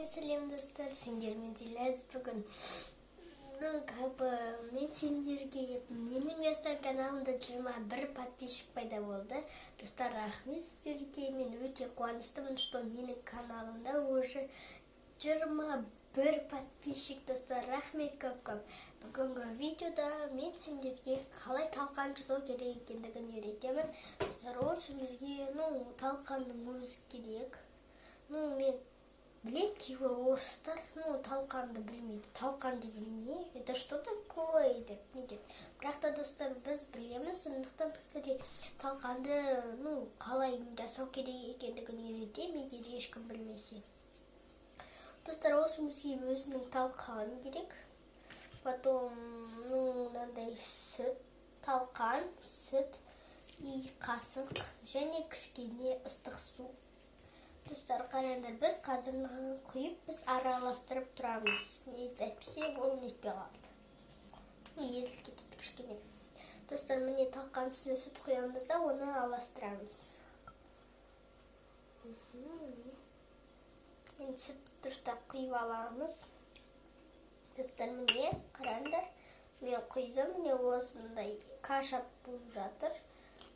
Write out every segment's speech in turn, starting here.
Сәлем достар, сендермен Диләз бүгін. Мен сендерге менің достар каналымда 21 подписчик пайда болды. Достар, рахмет сіздерге. Мен өте қуаныштымын, что менің каналымда уже 21 подписчик. Достар, рахмет көп-көп. Бүгінгі видеода мен сендерге қалай талқан жасау керек екендігін үйретемін. Достар, ол үшін бізге талқанның өзі керек. Мен блин, кейбір орыстар талқанды білмейді. Талқан деген не? Это что такое деп не деп. Бірақ та достар, біз білеміз, сондықтан біздерге талқанды қалай жасау керек екендігін үйретемін, егер ешкім білмесе. Достар, осы бізге өзінің талқаны керек. Потом мынандай сүт, талқан, сүт, қасық және кішкене ыстық су. Достар, қараңдар, біз қазір құйып, біз араластырып тұрамыз. Әйтпесе ол нетпей қалды. Езіліп кетеді кішкене. Достар, міне талқан үстіне сүт құямыз да, оны араластырамыз. Енді сүт дұрыстап құйып аламыз. Достар, міне қараңдар, мен құйдым, міне осындай каша болып жатыр.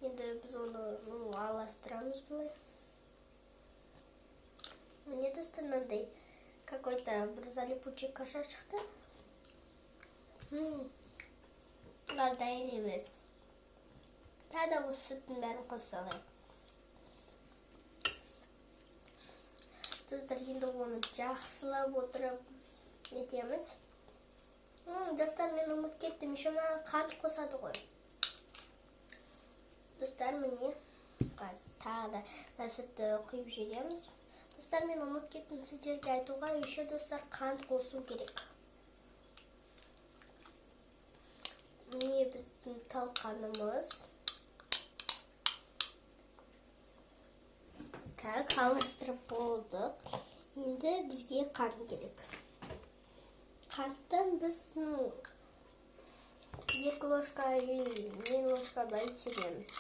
Енді біз оны араластырамыз былай. Мне достар, мынандай какой-то бір залипучий каша шықты. Бұлар дайын емес. Тағы да осы сүттің бәрін қоса салайық. Достар, енді оны жақсылап отырып нетеміз. Достар, мен ұмыт кеттім, еще мына қант қосады ғой. Достар, міне тағы да сүтті құйып жібереміз. Достар, мен ұмыт кеттім сіздерге айтуға, еще достар қант қосу керек. Міне біздің талқанымыз. Так, араластырып болдық. Енді бізге қант керек. Қанттан біз 2 ложка или 1 ложка былай себеміз.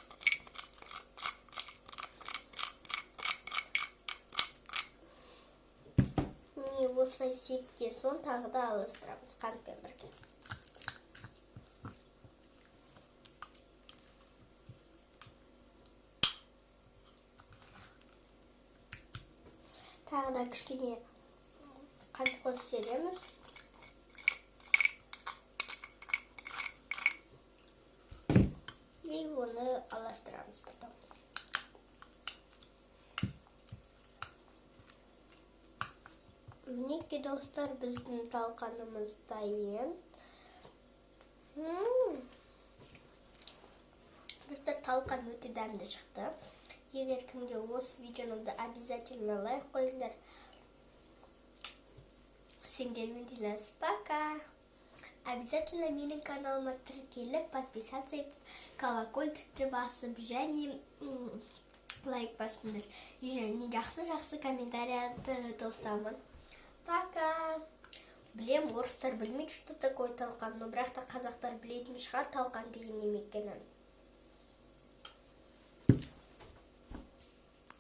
Осылай сепкен соң тағы да араластырамыз қантпен бірге. Тағы да кішкене қант қосып сереміз. И оны араластырамыз потом. Мінекей достар, біздің талқанымыз дайын. Достар, талқан өте дәмді шықты. Егер кімге осы видеоны обязательно лайк қойыңдар. Сендермен Диләз, пока! Обязательно менің каналыма тіркеліп, подписаться етіп, колокольчикті басып, және лайк басыңдар. Және жақсы комментарияты тосамын. Пока! Білем, орыстар білмейді, что такое талқан, но бірақ та қазақтар білетін шығар талқан деген неме екенін.